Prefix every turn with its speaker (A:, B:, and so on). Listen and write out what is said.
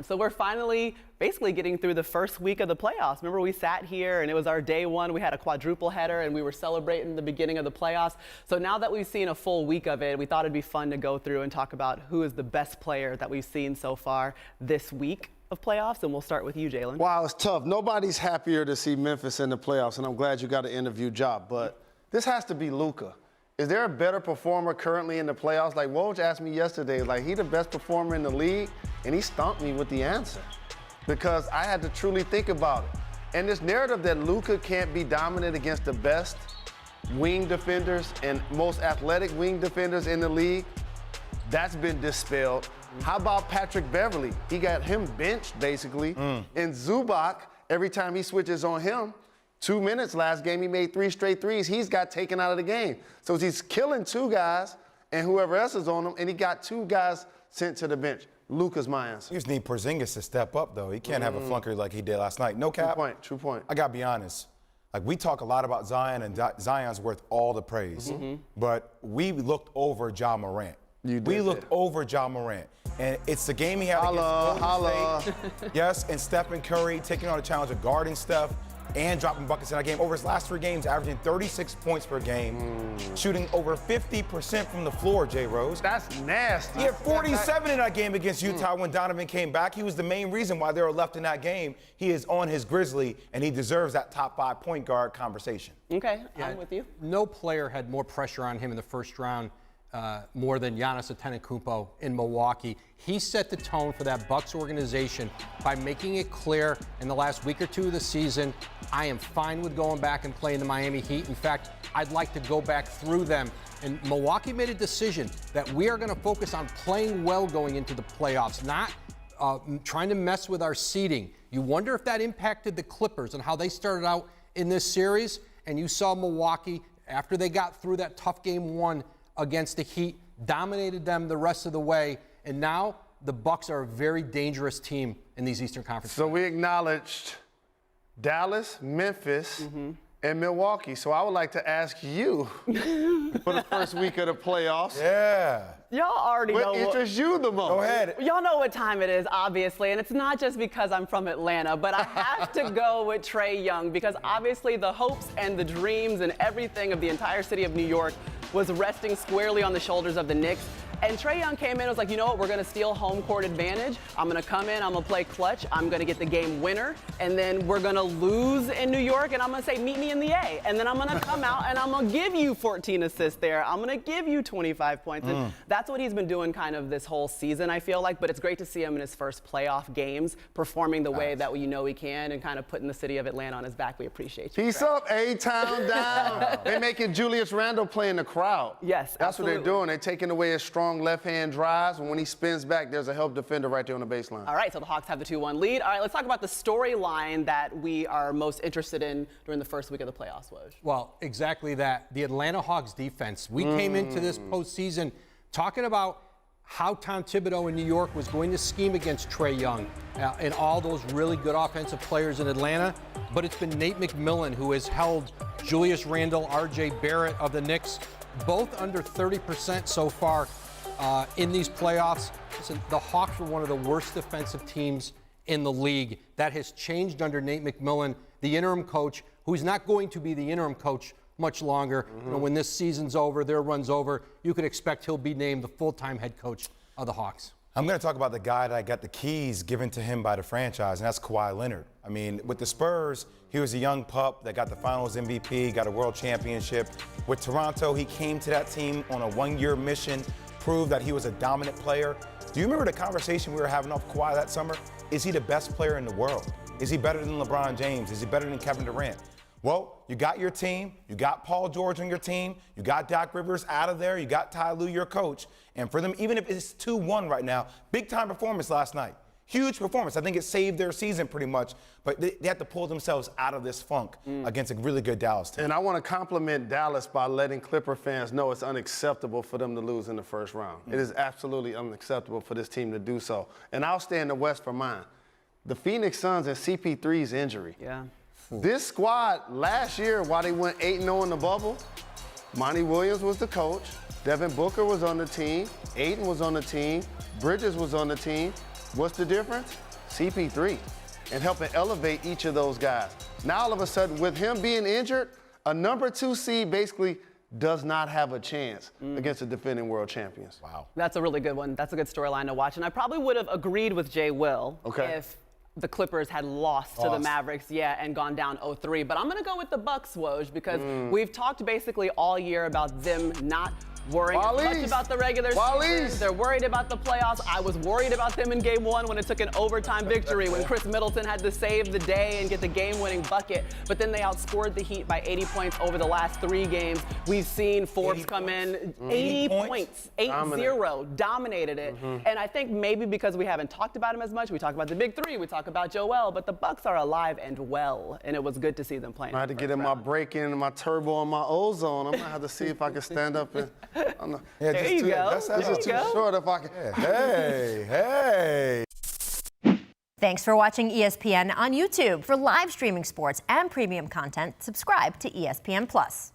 A: So we're finally basically getting through the first week of the playoffs. Remember, we sat here and it was our day one. We had a quadruple header and we were celebrating the beginning of the playoffs. So now that we've seen a full week of it, we thought it'd be fun to go through and talk about who is the best player that we've seen so far this week of playoffs. And we'll start with you, Jalen.
B: Wow, it's tough. Nobody's happier to see Memphis in the playoffs, and I'm glad you got an interview job. But this has to be Luka. Is there a better performer currently in the playoffs? Like Woj asked me yesterday, like, he the best performer in the league, and he stumped me with the answer because I had to truly think about it. And this narrative that Luka can't be dominant against the best wing defenders and most athletic wing defenders in the league, that's been dispelled. How about Patrick Beverley? He got him benched, basically. And Zubac, every time he switches on him, 2 minutes last game, he made 3 straight threes. He's got taken out of the game. So he's killing 2 guys and whoever else is on him, and he got 2 guys sent to the bench. Luka's my answer.
C: You just need Porzingis to step up, though. He can't have a flunker like he did last night. No cap.
B: True point.
C: I got to be honest. Like, we talk a lot about Zion, and Zion's worth all the praise. But we looked over Ja Morant. We looked over Ja Morant. And it's the game he had against Golden State. Yes, and Stephen Curry taking on the challenge of guarding Steph and dropping buckets in that game. Over his last 3 games, averaging 36 points per game, shooting over 50% from the floor, Jay Rose.
B: That's nasty.
C: He had 47 in that game against Utah when Donovan came back. He was the main reason why they were left in that game. He is on his Grizzly, and he deserves that top 5 point guard conversation.
A: Okay, I'm with you.
D: No player had more pressure on him in the first round more than Giannis Antetokounmpo in Milwaukee. He set the tone for that Bucks organization by making it clear in the last week or 2 of the season, I am fine with going back and playing the Miami Heat. In fact, I'd like to go back through them. And Milwaukee made a decision that we are going to focus on playing well going into the playoffs, not trying to mess with our seeding. You wonder if that impacted the Clippers and how they started out in this series. And you saw Milwaukee, after they got through that tough game 1 against the Heat, dominated them the rest of the way, and now the Bucks are a very dangerous team in these Eastern Conference.
B: So we acknowledged Dallas, Memphis, and Milwaukee. So I would like to ask you for the first week of the playoffs.
C: Yeah.
A: Y'all already know
B: What interests you the most?
C: Go ahead.
A: Y'all know what time it is, obviously, and it's not just because I'm from Atlanta, but I have to go with Trae Young because obviously the hopes and the dreams and everything of the entire city of New York was resting squarely on the shoulders of the Knicks. And Trae Young came in and was like, you know what, we're going to steal home court advantage. I'm going to come in, I'm going to play clutch, I'm going to get the game winner, and then we're going to lose in New York, and I'm going to say, meet me in the A. And then I'm going to come out and I'm going to give you 14 assists there. I'm going to give you 25 points. And that's what he's been doing kind of this whole season, I feel like. But it's great to see him in his first playoff games performing the way that we know he can and kind of putting the city of Atlanta on his back. We appreciate you.
B: Peace
A: Trae.
B: up, A-Town down. They're making Julius Randle play in the crowd.
A: Yes,
B: That's
A: absolutely.
B: what they're doing. They're taking away his strong left-hand drives, and when he spins back, there's a help defender right there on the baseline.
A: All right, so the Hawks have the 2-1 lead. All right, let's talk about the storyline that we are most interested in during the first week of the playoffs, Woj.
D: Well, exactly that. The Atlanta Hawks defense. We came into this postseason talking about how Tom Thibodeau in New York was going to scheme against Trae Young and all those really good offensive players in Atlanta. But it's been Nate McMillan who has held Julius Randle, R.J. Barrett of the Knicks, both under 30% so far in these playoffs. Listen, the Hawks were one of the worst defensive teams in the league. That has changed under Nate McMillan, the interim coach, who's not going to be the interim coach much longer. You know, when this season's over, their run's over, you could expect he'll be named the full-time head coach of the Hawks.
C: I'm going to talk about the guy that got the keys given to him by the franchise, and that's Kawhi Leonard. I mean, with the Spurs, he was a young pup that got the Finals MVP, got a World Championship. With Toronto, he came to that team on a 1-year mission, proved that he was a dominant player. Do you remember the conversation we were having off Kawhi that summer? Is he the best player in the world? Is he better than LeBron James? Is he better than Kevin Durant? Well, you got your team, you got Paul George on your team, you got Doc Rivers out of there, you got Ty Lue, your coach. And for them, even if it's 2-1 right now, big-time performance last night. Huge performance. I think it saved their season pretty much, but they have to pull themselves out of this funk against a really good Dallas team.
B: And I want to compliment Dallas by letting Clipper fans know it's unacceptable for them to lose in the first round. It is absolutely unacceptable for this team to do so. And I'll stay in the West for mine. The Phoenix Suns and CP3's injury.
A: Yeah.
B: This squad last year, while they went 8-0 in the bubble, Monty Williams was the coach, Devin Booker was on the team, Ayton was on the team, Bridges was on the team. What's the difference? CP3 and helping elevate each of those guys. Now all of a sudden, with him being injured, a number 2 seed basically does not have a chance against the defending world champions.
C: Wow.
A: That's a really good one. That's a good storyline to watch. And I probably would have agreed with Jay Will if the Clippers had lost to the Mavericks, and gone down 0-3. But I'm going to go with the Bucks, Woj, because we've talked basically all year about them not worrying as much about the regular season. They're worried about the playoffs. I was worried about them in game 1 when it took an overtime victory, when Chris Middleton had to save the day and get the game-winning bucket. But then they outscored the Heat by 80 points over the last 3 games. We've seen Forbes come in 80 points, 8-0, dominated it. And I think maybe because we haven't talked about them as much, we talk about the big 3, we talk about Joel, but the Bucks are alive and well, and it was good to see them playing.
B: I had to get in my break in, my turbo, and my ozone. I'm gonna have to see if I can stand up and.
A: There you go.
B: That's just too short if I can.
C: Hey.
E: Thanks for watching ESPN on YouTube. For live streaming sports and premium content, subscribe to ESPN+.